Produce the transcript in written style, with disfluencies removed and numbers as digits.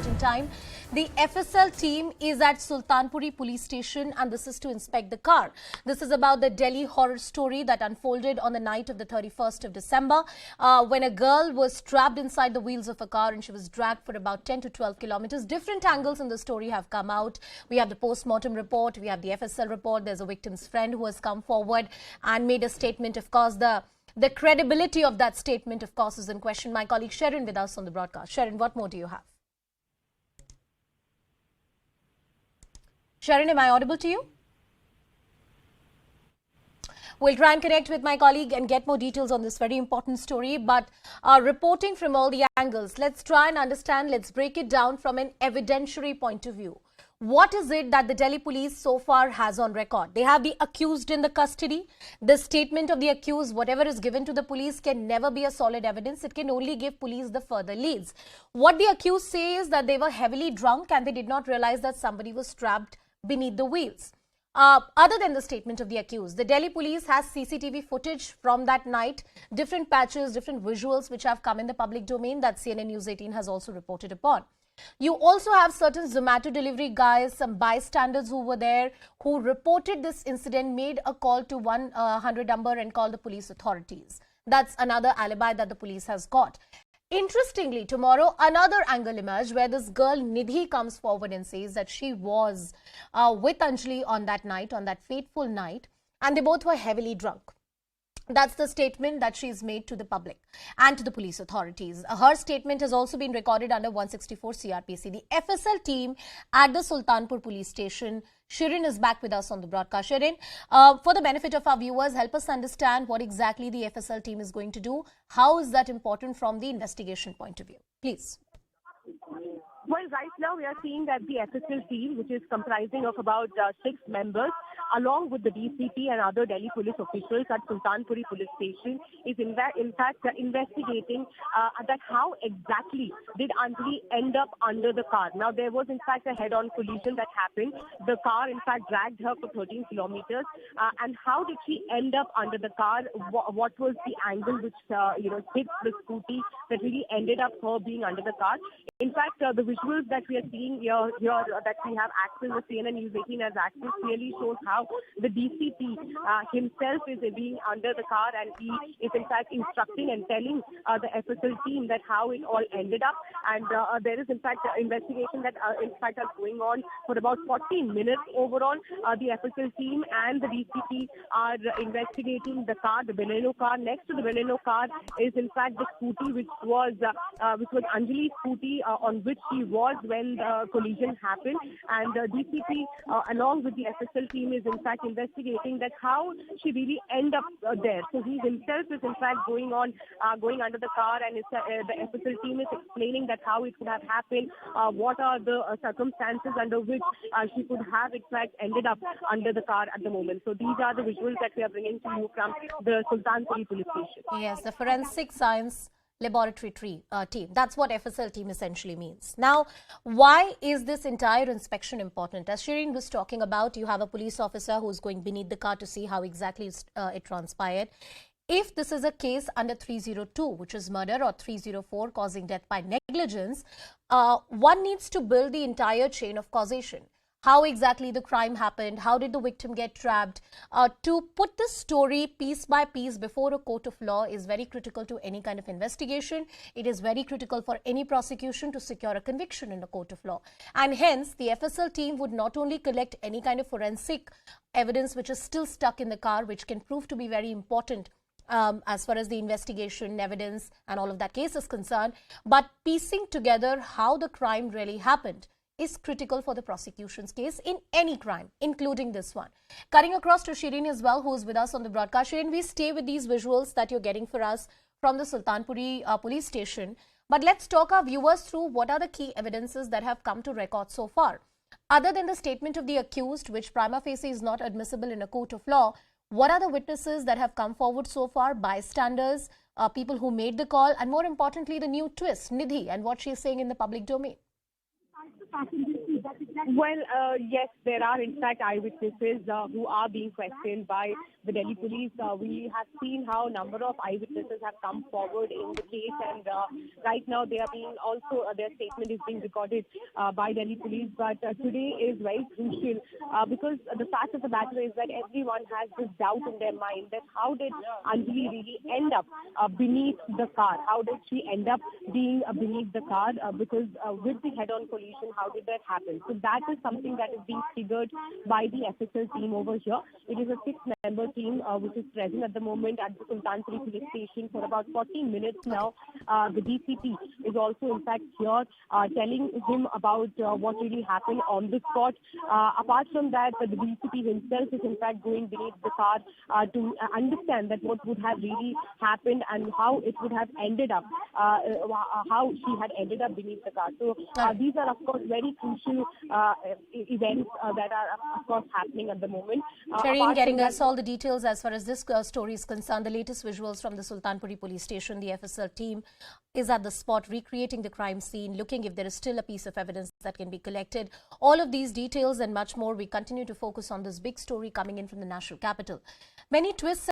important time. The FSL team is at Sultanpuri police station and this is to inspect the car. This is about the Delhi horror story that unfolded on the night of the 31st of December when a girl was trapped inside the wheels of a car and she was dragged for about 10 to 12 kilometers. Different angles in the story have come out. We have the post-mortem report, we have the FSL report. There's a victim's friend who has come forward and made a statement. Of course, the credibility of that statement, of course, is in question. My colleague Sharon with us on the broadcast. Sharon, what more do you have? Sharon, am I audible to you? We'll try and connect with my colleague and get more details on this very important story. But reporting from all the angles, let's try and understand, let's break it down from an evidentiary point of view. What is it that the Delhi police so far has on record? They have the accused in the custody. The statement of the accused, whatever is given to the police, can never be a solid evidence. It can only give police the further leads. What the accused says is that they were heavily drunk and they did not realize that somebody was trapped beneath the wheels. Other than the statement of the accused, the Delhi police has CCTV footage from that night, different patches, different visuals which have come in the public domain that CNN News 18 has also reported upon. You also have certain Zomato delivery guys, some bystanders who were there, who reported this incident, made a call to 100 number and called the police authorities. That's another alibi that the police has got. Interestingly, tomorrow another angle emerged where this girl Nidhi comes forward and says that she was with Anjali on that night, on that fateful night, and they both were heavily drunk. That's the statement that she's made to the public and to the police authorities. Her statement has also been recorded under 164 CRPC. The FSL team at the Sultanpur police station. Shirin is back with us on the broadcast. Shirin, for the benefit of our viewers, help us understand what exactly the FSL team is going to do. How is that important from the investigation point of view? Please. Well, right now we are seeing that the FSL team, which is comprising of about 6 members, along with the DCP and other Delhi police officials at Sultanpuri police station, is in fact investigating that how exactly did Anjali end up under the car. Now, there was in fact a head-on collision that happened. The car in fact dragged her for 13 kilometers. And how did she end up under the car? What was the angle which hit the scooty that really ended up her being under the car? In fact, the visuals that we are seeing here that we have access, the CNN News 18 has access, clearly shows how the DCP himself is being under the car, and he is in fact instructing and telling the FSL team that how it all ended up. And there is in fact investigation that in fact are going on for about 40 minutes overall. The FSL team and the DCP are investigating the car, the Baleno car. Next to the Baleno car is in fact the scooty which was Anjali's scooty, on which she was when the collision happened. And DCP along with the FSL team is in fact investigating that how she really ended up there. So he himself is in fact going under the car, and the FSL team is explaining that how it could have happened, what are the circumstances under which she could have in fact ended up under the car at the moment. So these are the visuals that we are bringing to you from the Sultanpuri police station. Yes, the forensic science laboratory team. That's what FSL team essentially means. Now, why is this entire inspection important? As Shirin was talking about, you have a police officer who's going beneath the car to see how exactly it transpired. If this is a case under 302, which is murder, or 304, causing death by negligence, one needs to build the entire chain of causation. How exactly the crime happened, how did the victim get trapped. To put the story piece by piece before a court of law is very critical to any kind of investigation. It is very critical for any prosecution to secure a conviction in a court of law. And hence, the FSL team would not only collect any kind of forensic evidence which is still stuck in the car, which can prove to be very important as far as the investigation, evidence and all of that case is concerned, but piecing together how the crime really happened is critical for the prosecution's case in any crime, including this one. Cutting across to Shirin as well, who is with us on the broadcast. Shirin, we stay with these visuals that you're getting for us from the Sultanpuri police station. But let's talk our viewers through what are the key evidences that have come to record so far. Other than the statement of the accused, which prima facie is not admissible in a court of law, what are the witnesses that have come forward so far, bystanders, people who made the call, and more importantly, the new twist, Nidhi, and what she is saying in the public domain? Well, yes, there are in fact eyewitnesses who are being questioned by the Delhi police. We have seen how a number of eyewitnesses have come forward in the case, and right now they are being also their statement is being recorded by Delhi police. But today is very crucial because the fact of the matter is that everyone has this doubt in their mind that how did Anjali really end up beneath the car? How did she end up being beneath the car? Because with the head-on collision, how did that happen? So that is something that is being triggered by the FSL team over here. It is a 6-member team which is present at the moment at the Sultanpuri police station for about 40 minutes now. The DCP is also in fact here telling him about what really happened on the spot. Apart from that, the DCP himself is in fact going beneath the car to understand that what would have really happened and how it would have ended up, how she had ended up beneath the car. So these are of course very crucial events that are of course happening at the moment. Shireen getting us all the details as far as this story is concerned. The latest visuals from the Sultanpuri police station. The FSL team is at the spot recreating the crime scene, looking if there is still a piece of evidence that can be collected. All of these details and much more, we continue to focus on this big story coming in from the national capital. Many twists